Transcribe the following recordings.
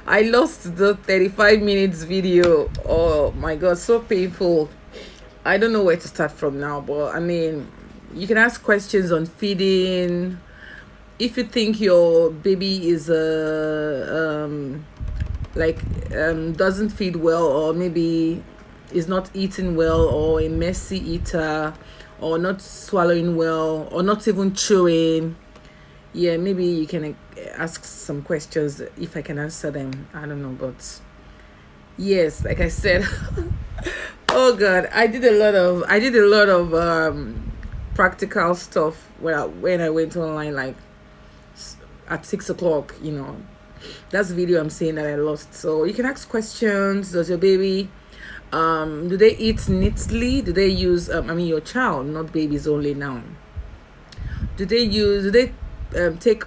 I lost the 35 minutes video. Oh my god, so painful. I don't know where to start from now, but I mean, you can ask questions on feeding. If you think your baby is like doesn't feed well, or maybe is not eating well, or a messy eater, or not swallowing well, or not even chewing, yeah, maybe you can ask some questions. If I can answer them, I don't know, but yes, like I said, oh god, I did a lot of practical stuff when I went online, like at 6 o'clock. That's the video I'm saying that I lost. So you can ask questions. Does your baby do they eat neatly? Do they use I mean, your child, not babies only now. Do they take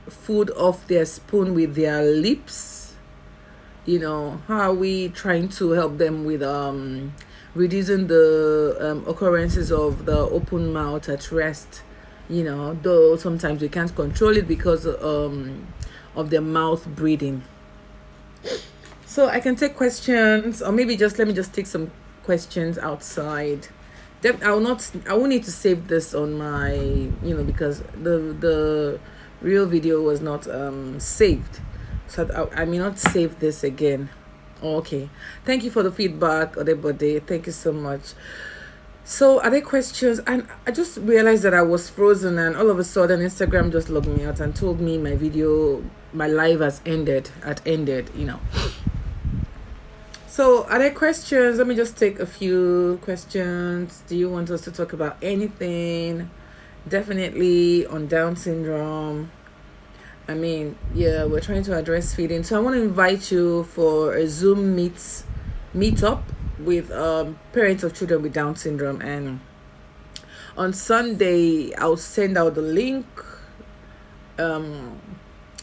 food off their spoon with their lips? How are we trying to help them with reducing the occurrences of the open mouth at rest? Though sometimes we can't control it because of their mouth breathing. So I can take questions, or maybe just let me just take some questions outside. I will need to save this on my, because the real video was not saved, so I may not save this again. Okay, thank you for the feedback, everybody. Thank you so much. So are there questions? And I just realized that I was frozen, and all of a sudden Instagram just logged me out and told me my live has ended. So are there questions? Let me just take a few questions. Do you want us to talk about anything? Definitely on Down syndrome. I mean, yeah, we're trying to address feeding. So I want to invite you for a Zoom meetup with parents of children with Down syndrome. And on Sunday, I'll send out the link.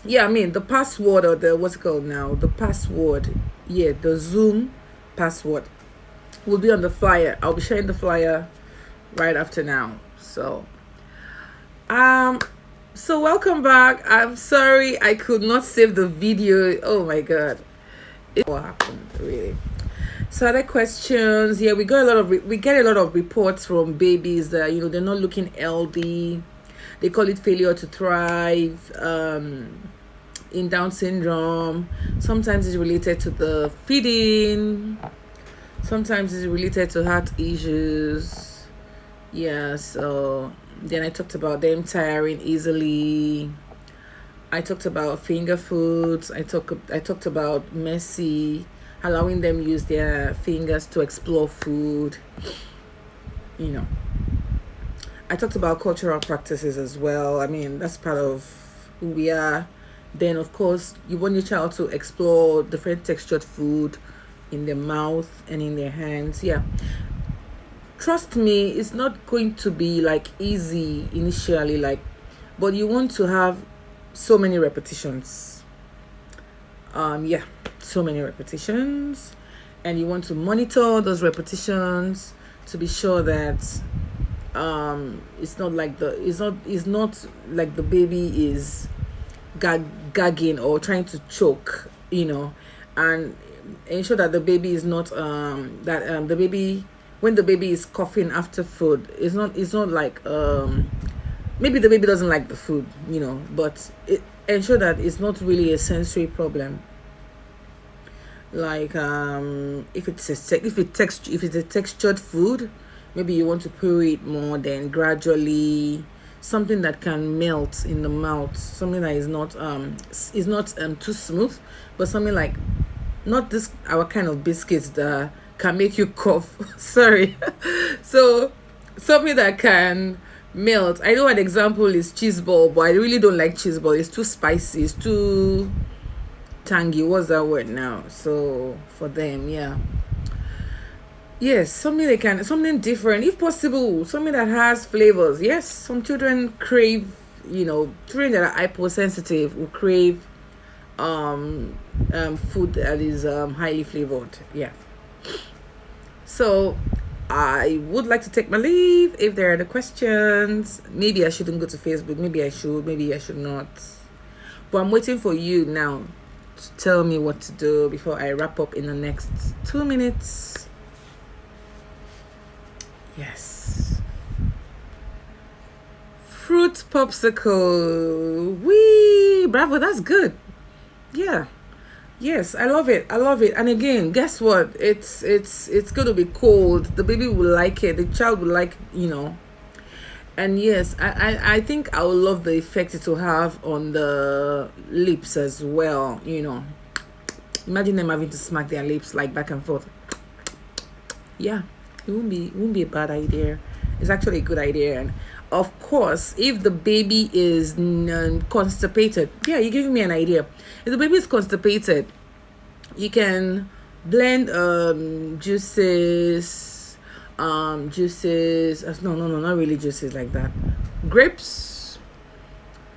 Yeah, I mean, the password, or what's it called now? The password. Yeah, the Zoom password will be on the flyer. I'll be sharing the flyer right after now. So welcome back. I'm sorry I could not save the video. Oh my god. What happened, really? So other questions. Yeah, we get a lot of reports from babies that they're not looking healthy. They call it failure to thrive. In Down syndrome, sometimes it's related to the feeding, sometimes it's related to heart issues. Yeah, so then I talked about them tiring easily. I talked about finger foods. I talked about messy, allowing them use their fingers to explore food. I talked about cultural practices as well. I mean, that's part of who we are. Then, of course, you want your child to explore different textured food in their mouth and in their hands. Yeah. Trust me, it's not going to be like easy initially, but you want to have so many repetitions. Yeah, so many repetitions. And you want to monitor those repetitions to be sure that it's not like the baby is gagging or trying to choke, and ensure that the baby is not the baby, when the baby is coughing after food, it's not like maybe the baby doesn't like the food, but ensure that it's not really a sensory problem. Like if it's a textured food, maybe you want to pour it more, then gradually, something that can melt in the mouth, something that is not too smooth, but something like, not this our kind of biscuits that can make you cough. Sorry. So something that can melt. I know an example is cheese ball, but I really don't like cheese ball. It's too spicy, it's too tangy. What's that word now? So for them, yeah. Yes, something different, if possible, something that has flavors. Yes, some children crave, children that are hypersensitive will crave food that is highly flavored. Yeah. So I would like to take my leave. If there are any questions, maybe I shouldn't go to Facebook. Maybe I should. Maybe I should not. But I'm waiting for you now. tell me what to do before I wrap up in the next 2 minutes. Yes. Fruit popsicle. Wee! Bravo, that's good. Yeah. Yes, I love it. I love it. And again, guess what? It's gonna be cold. The baby will like it. The child will like, And yes, I think I will love the effect it will have on the lips as well. Imagine them having to smack their lips like back and forth. Yeah, it won't be a bad idea. It's actually a good idea. And of course, if the baby is constipated, yeah, you're giving me an idea. If the baby is constipated, you can blend juices, no, not really juices like that. Grapes,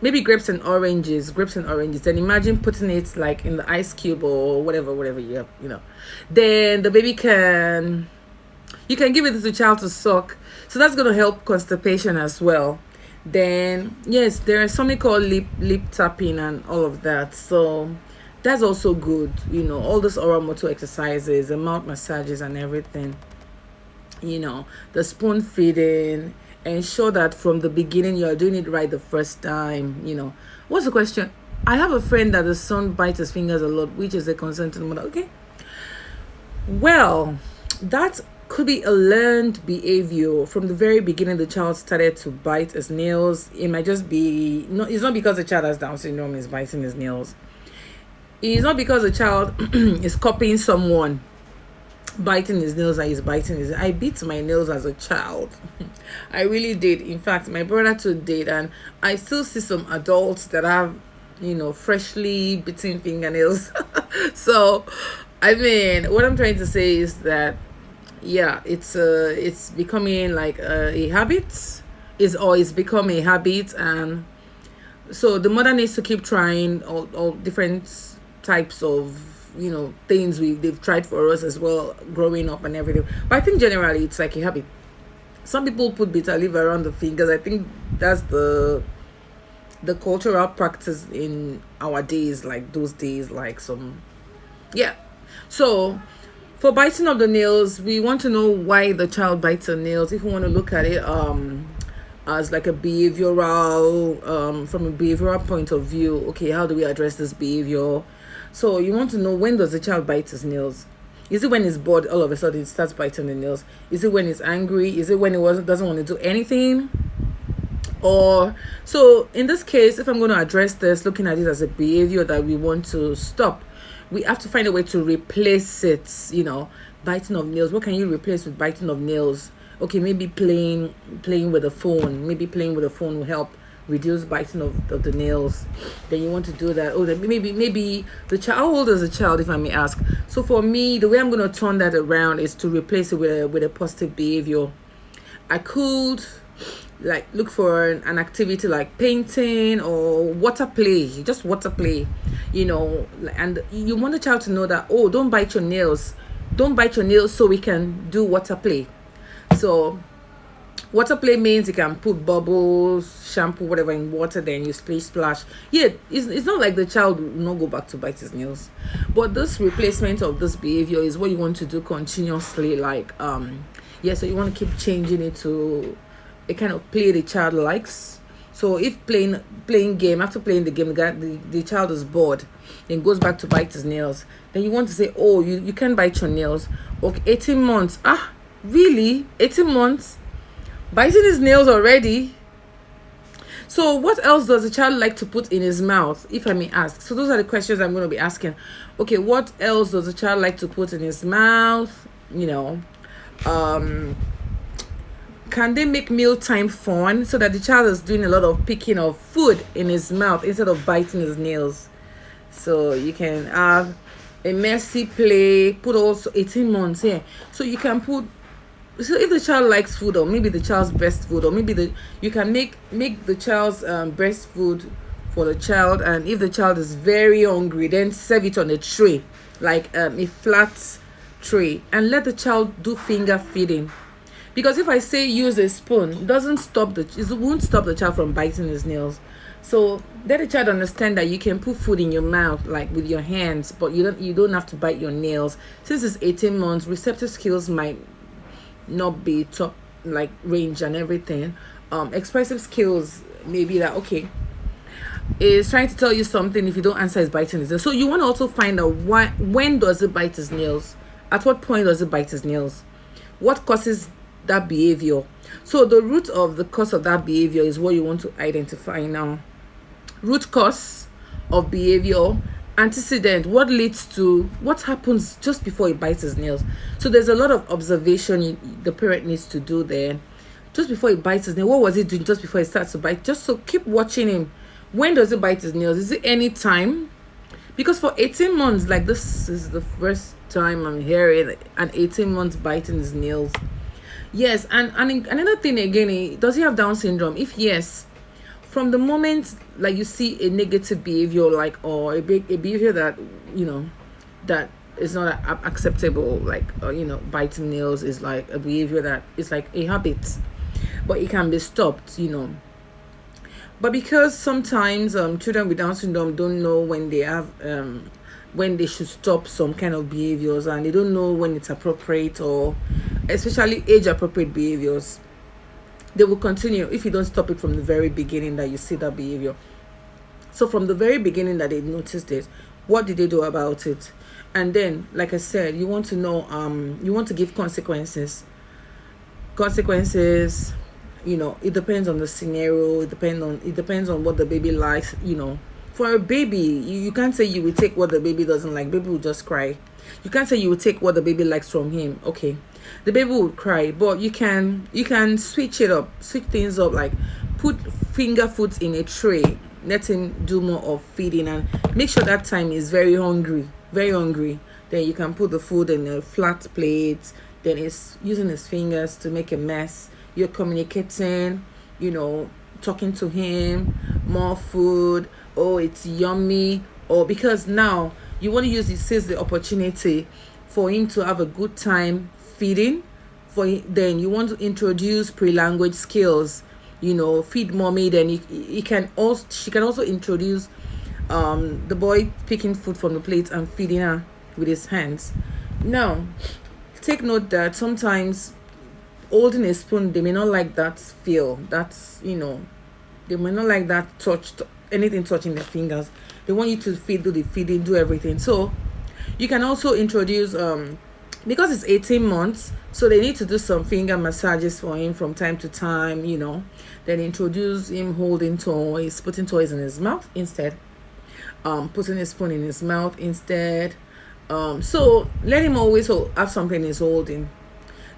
maybe grapes and oranges. Then imagine putting it like in the ice cube or whatever you have. Then the baby you can give it to the child to suck, so that's going to help constipation as well. Then yes, there is something called lip tapping and all of that, so that's also good. All those oral motor exercises, the mouth massages and everything, the spoon feeding. Ensure that from the beginning you're doing it right the first time. What's the question? I have a friend that the son bites his fingers a lot, which is a concern to the mother. Okay, well, that could be a learned behavior. From the very beginning the child started to bite his nails. It might just be, no, it's not because the child has Down syndrome is biting his nails. It's not because the child is copying someone biting his nails and he's biting his. I bit my nails as a child. I really did. In fact, my brother too did, and I still see some adults that have freshly bitten fingernails. So I mean, what I'm trying to say is that yeah, it's becoming like a habit. It's become a habit, and so the mother needs to keep trying all different types of things they've tried for us as well growing up and everything. But I think generally it's like a habit. Some people put bitter leaf around the fingers. I think that's the cultural practice in our days, like those days, like some. Yeah. So for biting of the nails, we want to know why the child bites the nails. If we want to look at it as like a behavioral, from a behavioral point of view, okay, how do we address this behavior? So you want to know, when does the child bite his nails? Is it when he's bored, all of a sudden it starts biting the nails? Is it when he's angry? Is it when he doesn't want to do anything? Or so in this case, if I'm going to address this, looking at it as a behavior that we want to stop, we have to find a way to replace it. Biting of nails. What can you replace with biting of nails? Okay, maybe playing with a phone. Maybe playing with a phone will help reduce biting of the nails. Then you want to do that. Oh, then maybe the child. How old is the child, if I may ask? So for me, the way I'm going to turn that around is to replace it with a positive behavior. I could like look for an activity like painting or water play, just water play, and you want the child to know that, oh, don't bite your nails, so we can do water play. So water play means you can put bubbles, shampoo, whatever in water, then you splash. Yeah, it's not like the child will not go back to bite his nails, but this replacement of this behavior is what you want to do continuously. Like so you want to keep changing it to a kind of play the child likes. So if playing game, after playing the game, the child is bored, then goes back to bite his nails, then you want to say, oh, you can bite your nails. Okay, 18 months. Really? 18 months? Biting his nails already? So what else does the child like to put in his mouth, if I may ask? So those are the questions I'm going to be asking. Okay, what else does the child like to put in his mouth? Can they make mealtime fun so that the child is doing a lot of picking of food in his mouth instead of biting his nails? So you can have a messy play, put also 18 months here. So you can put, so if the child likes food, or maybe the child's best food, or maybe you can make the child's best food for the child, and if the child is very hungry, then serve it on a tray, like a flat tray, and let the child do finger feeding. Because if I say use a spoon, it won't stop the child from biting his nails. So let the child understand that you can put food in your mouth like with your hands, but you don't have to bite your nails. Since it's 18 months, receptive skills might not be top like range and everything. Expressive skills maybe that okay is trying to tell you something. If you don't answer, is biting his nails. So you want to also find out why, when does it bite his nails, at what point does it bite his nails, what causes that behavior. So the root of the cause of that behavior is what you want to identify now. Root cause of behavior, antecedent, what leads to what happens just before he bites his nails. So there's a lot of observation the parent needs to do there. Just before he bites his nail, what was he doing just before he starts to bite? Just so keep watching him. When does he bite his nails? Is it any time? Because for 18 months, like this is the first time I'm hearing an 18 months biting his nails. Yes, and another thing again, does he have Down syndrome? If yes, from the moment like you see a negative behavior, like or a behavior that that is not acceptable, like biting nails is like a behavior that is like a habit, but it can be stopped. But because sometimes children with Down syndrome don't know when they have when they should stop some kind of behaviors, and they don't know when it's appropriate, or especially age appropriate behaviors, they will continue if you don't stop it from the very beginning that you see that behavior. So from the very beginning that they noticed it, what did they do about it? And then, like I said, you want to know, you want to give consequences. It depends on the scenario. It depends on what the baby likes. For a baby, you can't say you will take what the baby doesn't like. Baby will just cry. You can't say you will take what the baby likes from him. Okay, the baby will cry, but you can switch it up, switch things up, like put finger foods in a tray, let him do more of feeding, and make sure that time is very hungry. Then you can put the food in a flat plate. Then it's using his fingers to make a mess. You're communicating, talking to him, more food. Oh, it's yummy. Or because now you want to seize the opportunity for him to have a good time feeding. Then you want to introduce pre-language skills. Feed mommy. Then she can also introduce the boy picking food from the plate and feeding her with his hands. Now, take note that sometimes holding a spoon, they may not like that feel. They may not like that anything touching their fingers. They want you to do the feeding, do everything. So you can also introduce because it's 18 months, so they need to do some finger massages for him from time to time. Then introduce him holding toys, putting toys in his mouth instead, putting a spoon in his mouth instead. So let him always have something he's holding.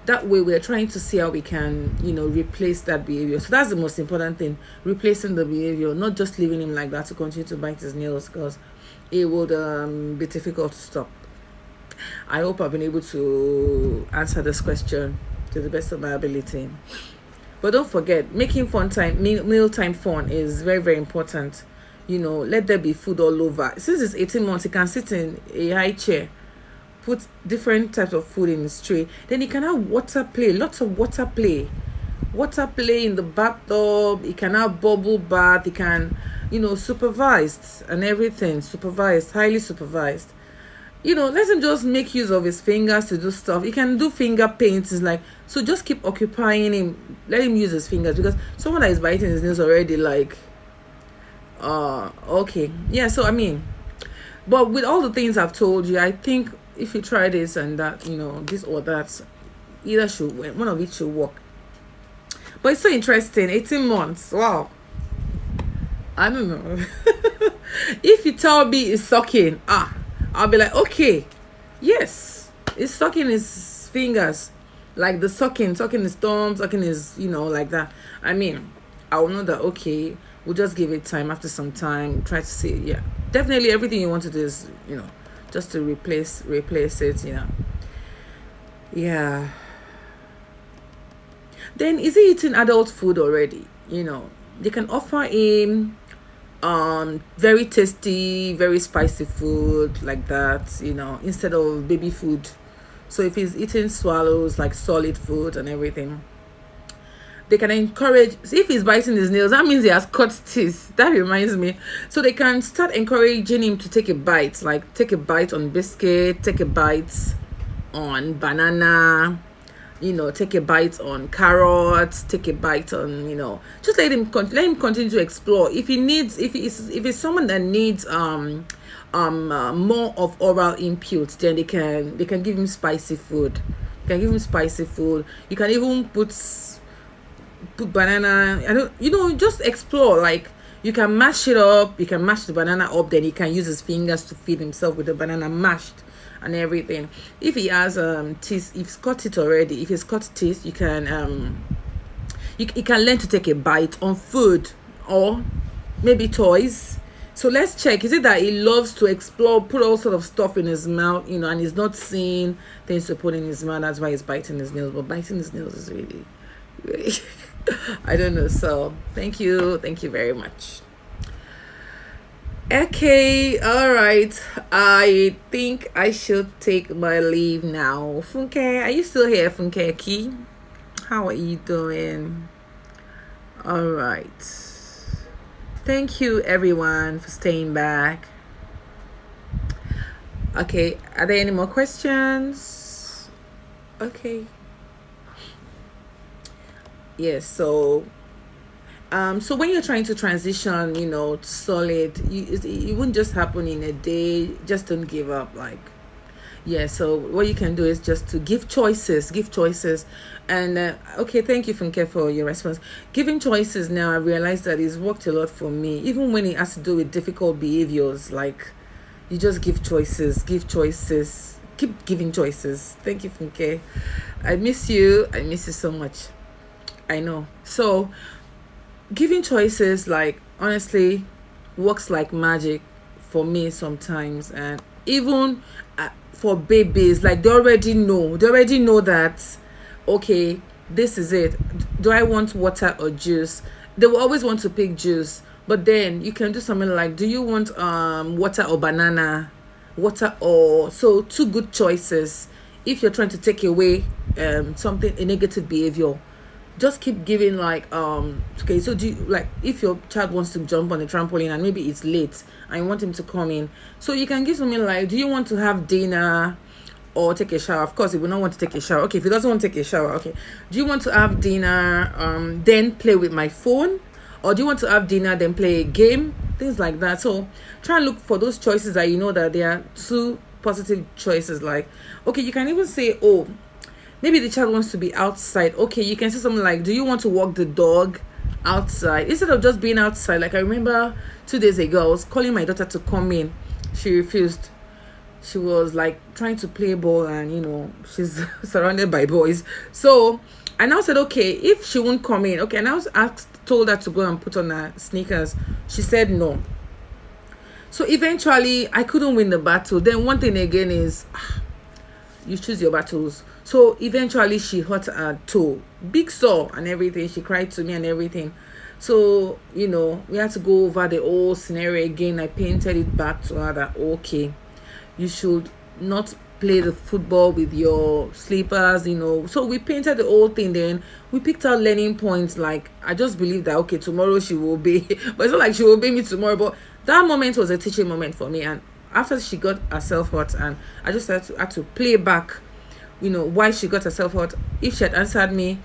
That way we're trying to see how we can replace that behavior. So that's the most important thing, replacing the behavior, not just leaving him like that to continue to bite his nails, because it would be difficult to stop. I hope I've been able to answer this question to the best of my ability. But don't forget, making meal time fun is very, very important. Let there be food all over. Since it's 18 months, he can sit in a high chair, put different types of food in his tray. Then he can have water play, lots of water play in the bathtub. He can have bubble bath. He can, supervised and everything, supervised, highly supervised. Let him just make use of his fingers to do stuff. He can do finger paints. It's like, so just keep occupying him. Let him use his fingers, because someone that is biting his nails already, like, okay. Yeah, so I mean, but with all the things I've told you, I think if you try this and that, this or that, one of it should work. But it's so interesting. 18 months. Wow. I don't know. If you tell me it's sucking, I'll be like, okay, yes, it's sucking his fingers, like the sucking his thumbs, sucking his, like that. I mean, I will know that, okay, we'll just give it time. After some time, try to see. Yeah, definitely everything you want to do is, just to replace it. Yeah. Then is he eating adult food already? They can offer him very tasty, very spicy food like that, instead of baby food. So if he's eating swallows, like solid food and everything, they can encourage, if he's biting his nails, that means he has cut teeth. That reminds me. So they can start encouraging him to take a bite, like take a bite on biscuit, take a bite on banana, take a bite on carrots, take a bite on, just let him continue to explore. If he needs, if it's someone that needs more of oral input, then they can give him spicy food. You can give him spicy food. You can even put banana. I don't, just explore. Like, you can mash it up. You can mash the banana up. Then he can use his fingers to feed himself with the banana mashed and everything. If he has teeth, if he's cut it already. If he's cut teeth, you can you can learn to take a bite on food or maybe toys. So let's check. Is it that he loves to explore, put all sort of stuff in his mouth, and he's not seeing things to put in his mouth? That's why he's biting his nails. But biting his nails is really, really, I don't know. So thank you very much. Okay, all right. I think I should take my leave now. Funke, are you still here, Funke Key? How are you doing? All right. Thank you everyone for staying back. Okay, are there any more questions? Okay. Yes, so when you're trying to transition, to solid, it wouldn't just happen in a day. Just don't give up. Like, yeah, so what you can do is just to give choices. And okay, thank you, Funke, for your response. Giving choices, now I realize that it's worked a lot for me, even when it has to do with difficult behaviors. Like, you just give choices, keep giving choices. Thank you, Funke. I miss you so much. I know. So giving choices, like, honestly, works like magic for me sometimes. And even for babies, like, they already know that, okay, this is it. Do I want water or juice? They will always want to pick juice, but then you can do something like, do you want water or banana? So two good choices. If you're trying to take away something, a negative behavior, just keep giving, like, okay, so do you, like, if your child wants to jump on the trampoline and maybe it's late and you want him to come in, so you can give something like, do you want to have dinner or take a shower? Of course, he will not want to take a shower. Okay, if he doesn't want to take a shower, okay, do you want to have dinner, then play with my phone? Or do you want to have dinner, then play a game? Things like that. So try and look for those choices that that there are two positive choices. Like, okay, you can even say, oh, maybe the child wants to be outside. Okay, you can say something like, do you want to walk the dog outside? Instead of just being outside. Like, I remember 2 days ago, I was calling my daughter to come in. She refused. She was like trying to play ball, and she's surrounded by boys. So I now said, okay, if she won't come in, okay, and I was told her to go and put on her sneakers. She said no. So eventually I couldn't win the battle. Then one thing again is, you choose your battles. So eventually she hurt her toe, big sore and everything. She cried to me and everything. So we had to go over the whole scenario again. I painted it back to her that, okay, you should not play the football with your slippers. So we painted the whole thing. Then we picked out learning points. Like, I just believe that, okay, tomorrow she will obey. But it's not like she will obey me tomorrow. But that moment was a teaching moment for me. And after she got herself hurt, and I just had to play back why she got herself hurt. If she had answered me,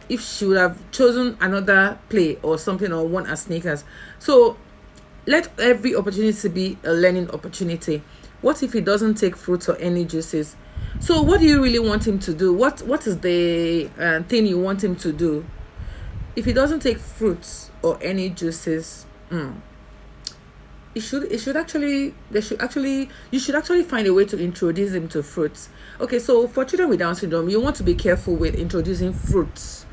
if she would have chosen another play or something, or worn her sneakers. So let every opportunity be a learning opportunity. What if he doesn't take fruits or any juices? So what do you really want him to do? What is the thing you want him to do? If he doesn't take fruits or any juices, you should actually find a way to introduce him to fruits. Okay, so for children with Down syndrome, you want to be careful with introducing fruits,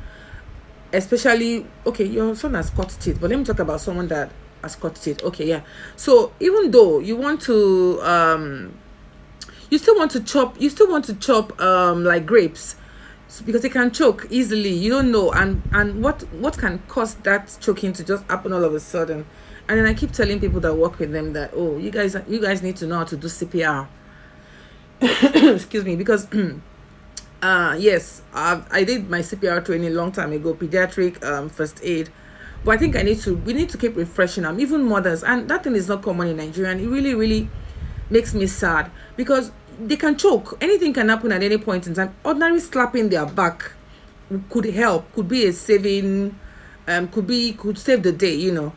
especially, okay, your son has cut teeth, but let me talk about someone that has cut teeth. Okay, yeah. So even though you want to you still want to chop like grapes, because they can choke easily. You don't know, and what can cause that choking to just happen all of a sudden. And then I keep telling people that work with them that, oh, you guys need to know how to do CPR. Excuse me, because Yes, I did my CPR training a long time ago, pediatric first aid. But I think we need to keep refreshing them, even mothers. And that thing is not common in Nigeria. And it really, really makes me sad because they can choke. Anything can happen at any point in time. Ordinary slapping their back could help, could be a saving, could save the day, you know.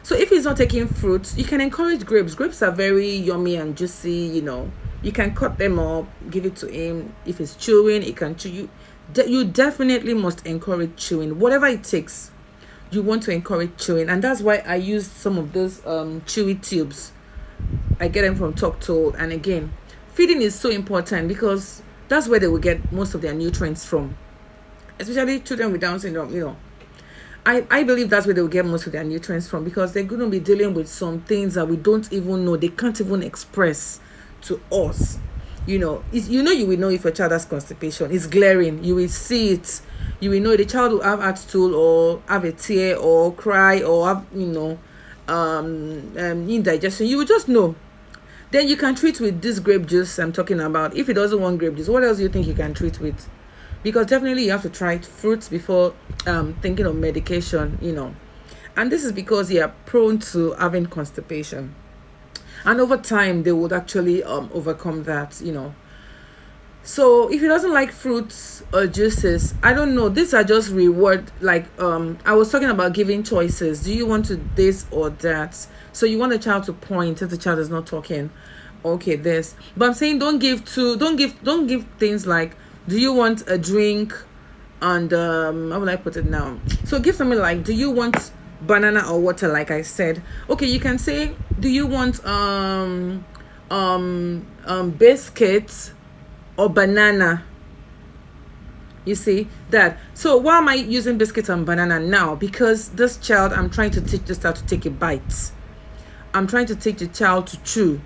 So if he's not taking fruits, you can encourage grapes. Grapes are very yummy and juicy, you know. You can cut them up, give it to him. If he's chewing, he can chew. You definitely must encourage chewing, whatever it takes. You want to encourage chewing, and that's why I use some of those chewy tubes. I get them from Talk Told, and again, feeding is so important because that's where they will get most of their nutrients from, especially children with Down syndrome. You know, I believe that's where they'll get most of their nutrients from because they're going to be dealing with some things that we don't even know. They can't even express to us. You know, you will know if your child has constipation. It's glaring. You will see it. You will know the child will have heart stool or have a tear or cry or have, indigestion. You will just know. Then you can treat with this grape juice I'm talking about. If he doesn't want grape juice, what else do you think you can treat with? Because definitely you have to try fruits before thinking of medication, you know. And this is because they are prone to having constipation. And over time, they would actually overcome that, you know. So if he doesn't like fruits or juices, I don't know. These are just reward. Like I was talking about giving choices. Do you want to this or that? So you want the child to point if the child is not talking. Okay, this. But I'm saying don't give things like, do you want a drink? And how will I put it now? So give something like, do you want banana or water? Like I said, okay, you can say, do you want biscuits or banana? You see that? So why am I using biscuits and banana now? Because this child, I'm trying to teach this child to take a bite. I'm trying to teach the child to chew.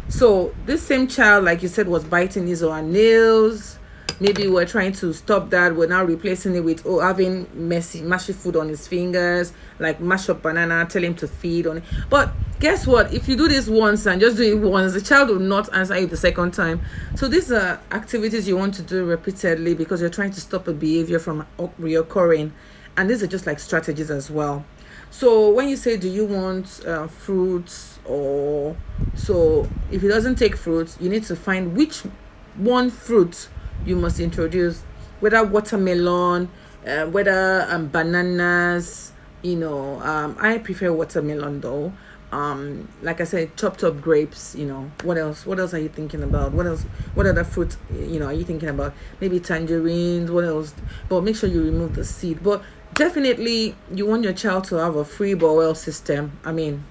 So this same child, like you said, was biting his or her nails. Maybe we're trying to stop that. We're now replacing it with having mashy food on his fingers, like mash up banana, tell him to feed on it. But guess what? If you do this once and just do it once, the child will not answer you the second time. So these are activities you want to do repeatedly because you're trying to stop a behavior from reoccurring. And these are just like strategies as well. So when you say, do you want fruits, or so if he doesn't take fruits, you need to find which one fruit you must introduce, whether watermelon, whether bananas. You know, I prefer watermelon though. Like I said, chopped up grapes. You know, what else are you thinking about? What other fruit, you know, are you thinking about? Maybe tangerines. What else? But make sure you remove the seed. But definitely you want your child to have a free bowel system. I mean,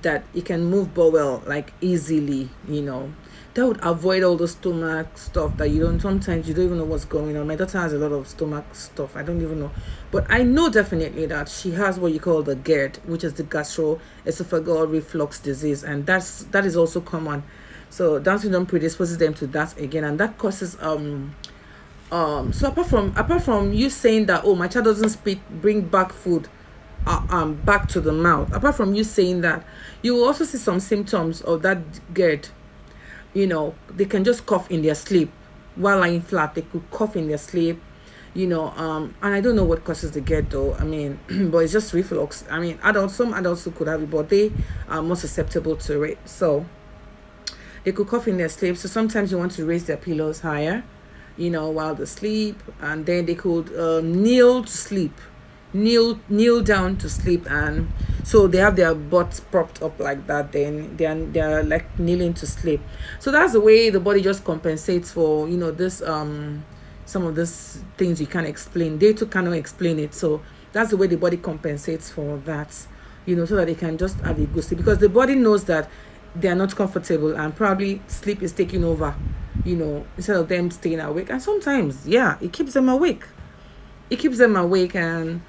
that you can move bowel like easily, you know. That would avoid all the stomach stuff that sometimes you don't even know what's going on. My daughter has a lot of stomach stuff. I don't even know. But I know definitely that she has what you call the GERD, which is the gastroesophageal reflux disease. And that is also common. So Down syndrome predisposes them to that again. And that causes so apart from you saying that, oh, my child doesn't bring back food back to the mouth, apart from you saying that, you will also see some symptoms of that GERD. You know, they can just cough in their sleep while lying flat. They could cough in their sleep, you know. And I don't know what causes the GERD though. I mean, but it's just reflux. I mean, some adults who could have it, but they are more susceptible to it. So they could cough in their sleep. So sometimes you want to raise their pillows higher, you know, while they sleep, and then they could kneel to sleep, kneel down to sleep, and so they have their butts propped up like that. Then they're like kneeling to sleep. So that's the way the body just compensates for, you know, this some of these things you can't explain. They too cannot explain it. So that's the way the body compensates for that, you know, so that they can just have a good sleep, because the body knows that they are not comfortable and probably sleep is taking over, you know, instead of them staying awake. And sometimes, yeah, it keeps them awake. And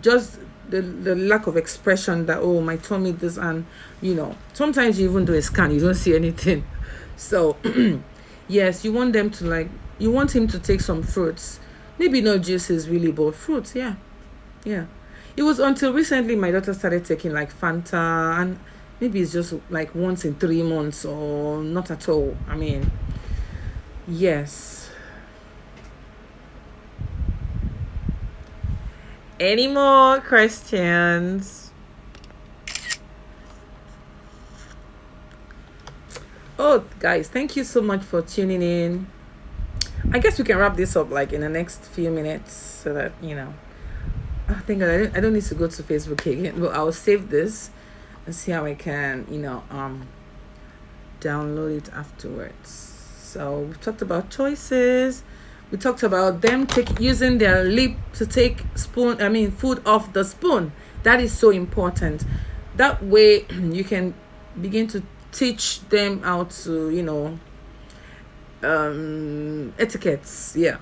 just the lack of expression that, oh, my tummy this, and you know, sometimes you even do a scan, you don't see anything. So yes, you want him to take some fruits, maybe not juices really, but fruits. Yeah. It was until recently my daughter started taking like Fanta, and maybe it's just like once in 3 months or not at all. I mean, yes. Any more questions? Oh, guys, thank you so much for tuning in. I guess we can wrap this up like in the next few minutes so that, I think I don't need to go to Facebook again. But I'll save this and see how I can, download it afterwards. So we talked about choices. We talked about them using their lip to take food off the spoon. That is so important. That way you can begin to teach them how to, etiquettes. Yeah,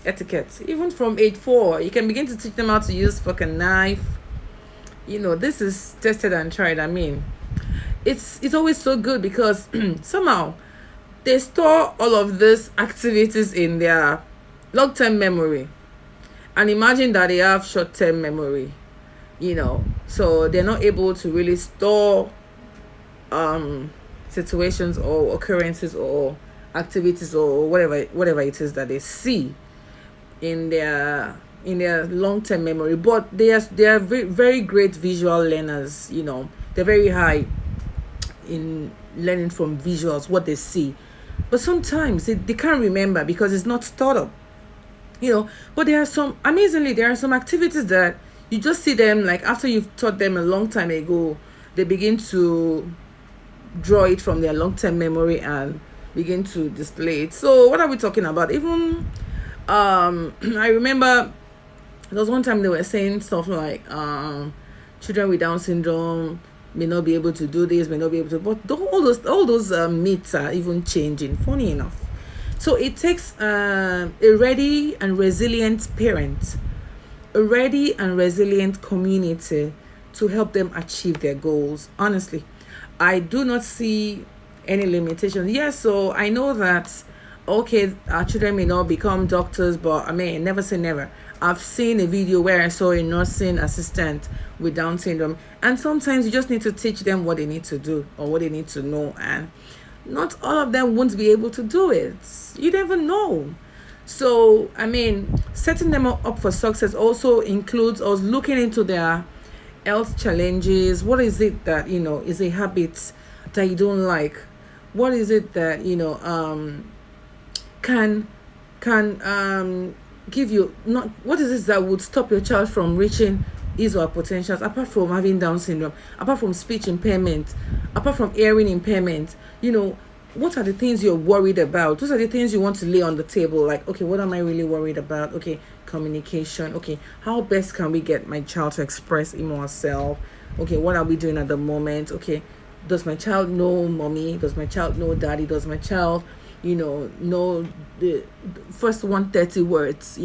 etiquette. Even from age 4, you can begin to teach them how to use fucking knife. This is tested and tried. I mean, it's always so good because somehow they store all of these activities in their long-term memory, and imagine that they have short-term memory, so they're not able to really store situations or occurrences or activities or whatever it is that they see in their long-term memory. But they are very, very great visual learners. They're very high in learning from visuals, what they see. But sometimes they can't remember because it's not stored up. But there are some activities that you just see them, like after you've taught them a long time ago, they begin to draw it from their long-term memory and begin to display it. So what are we talking about? Even I remember there was one time they were saying stuff like children with Down syndrome may not be able to do this, may not be able to, but all those myths are even changing, funny enough. So it takes a ready and resilient parent, a ready and resilient community to help them achieve their goals. Honestly, I do not see any limitations. Yes, so I know that, okay, our children may not become doctors, but I mean, never say never. I've seen a video where I saw a nursing assistant with Down syndrome, and sometimes you just need to teach them what they need to do or what they need to know, and not all of them won't be able to do it. You never know. So, I mean, setting them up for success also includes us looking into their health challenges. What is it that, is a habit that you don't like? What is it that, can give you, not what is this that would stop your child from reaching his or her potentials, apart from having Down syndrome, apart from speech impairment, apart from hearing impairment? What are the things you're worried about? Those are the things you want to lay on the table. Like, okay, what am I really worried about? Okay, communication. Okay, how best can we get my child to express him or herself? Okay, what are we doing at the moment? Okay, does my child know mommy? Does my child know daddy? Does my child know the first 130 words?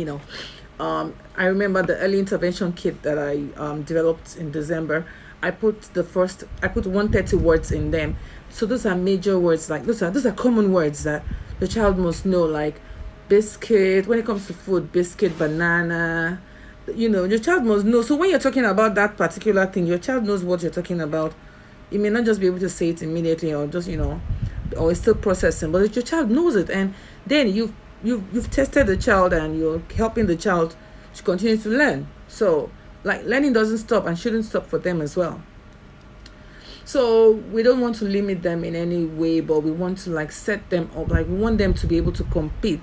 I remember the early intervention kit that I developed in December. I put 130 words in them. So those are major words, like those are common words that the child must know, like biscuit. When it comes to food, biscuit, banana, your child must know. So when you're talking about that particular thing, your child knows what you're talking about. You may not just be able to say it immediately, or just or it's still processing, but your child knows it, and then you've tested the child and you're helping the child to continue to learn. So like learning doesn't stop and shouldn't stop for them as well. So we don't want to limit them in any way, but we want to like set them up, like we want them to be able to compete,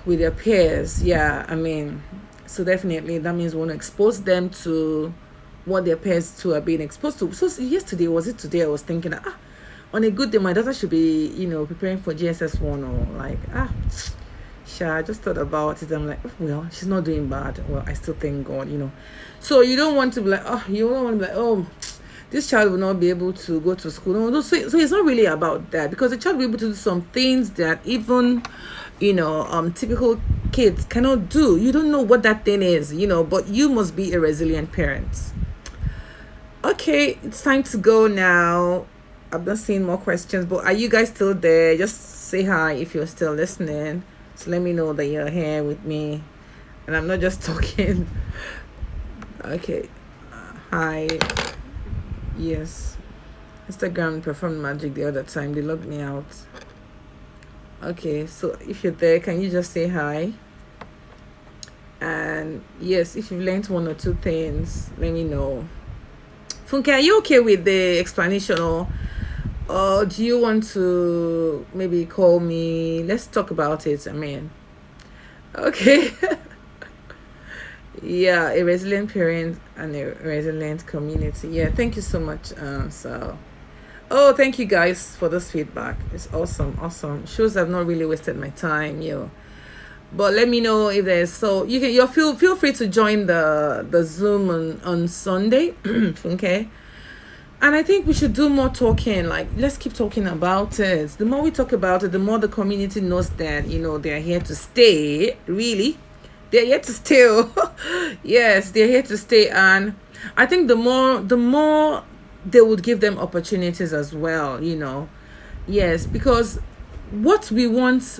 with their peers. Yeah, I mean, so definitely that means we want to expose them to what their peers too are being exposed to. So yesterday, was it today, I was thinking, on a good day my daughter should be, preparing for GSS1, or like, I just thought about it. I'm like, well, she's not doing bad. Well, I still thank God, So you don't want to be like, you don't want to be like, oh, this child will not be able to go to school. No, so it's not really about that, because the child will be able to do some things that even, typical kids cannot do. You don't know what that thing is, but you must be a resilient parent. Okay, it's time to go now. I'm not seeing more questions, but are you guys still there? Just say hi if you're still listening. So let me know that you're here with me and I'm not just talking. Okay. Hi. Yes. Instagram performed magic the other time. They logged me out. Okay, so if you're there, can you just say hi? And And yes, if you've learned one or two things, let me know. Funke, are you okay with the explanation, or do you want to maybe call me? Let's talk about it. I mean, okay. Yeah, a resilient parent and a resilient community. Yeah, thank you so much. Oh, thank you guys for this feedback. It's awesome, awesome. Shows I've not really wasted my time, But let me know if there's, so you can, you feel free to join the Zoom on Sunday. Okay. And I think we should do more talking. Like, let's keep talking about it. The more we talk about it, the more the community knows that, they're here to stay. Really, they're here to stay. Yes, they're here to stay. And I think the more they would give them opportunities as well. Yes, because what we want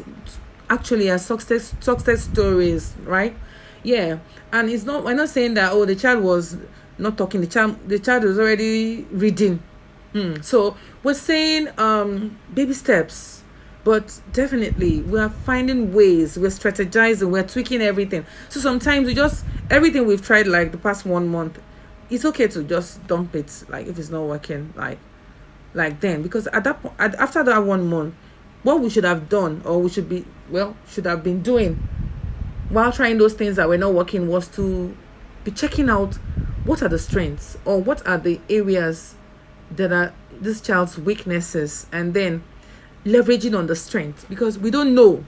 actually are success stories, right? Yeah. And it's not, we're not saying that, oh, the child was not talking, the child was already reading. So we're saying baby steps, but definitely we are finding ways, we're strategizing, we're tweaking everything. So sometimes we just, everything we've tried like the past 1 month, it's okay to just dump it, like if it's not working, like then, because at that point, after that 1 month, what we should have done, or we should have been doing while trying those things that were not working, was to be checking out what are the strengths, or what are the areas that are this child's weaknesses, and then leveraging on the strength, because we don't know.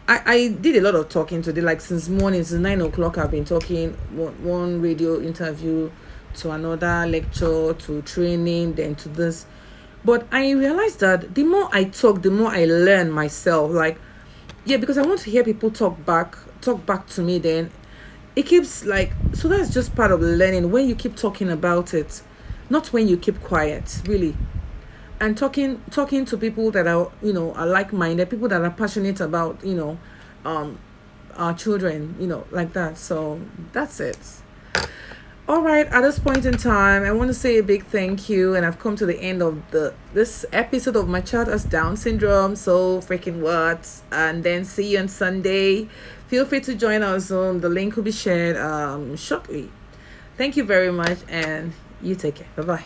I did a lot of talking today, like since morning, since 9 o'clock. I've been talking, one radio interview to another lecture to training, then to this. But I realized that the more I talk, the more I learn myself. Like, yeah, because I want to hear people talk back to me. Then it keeps like, so that's just part of learning, when you keep talking about it, not when you keep quiet, really. And talking to people that are, are like-minded, people that are passionate about, our children, like that. So that's it. All right, at this point in time, I want to say a big thank you, and I've come to the end of this episode of My Child Has Down Syndrome. So freaking what? And then see you on Sunday. Feel free to join our Zoom. The link will be shared shortly. Thank you very much, and you take care. Bye bye.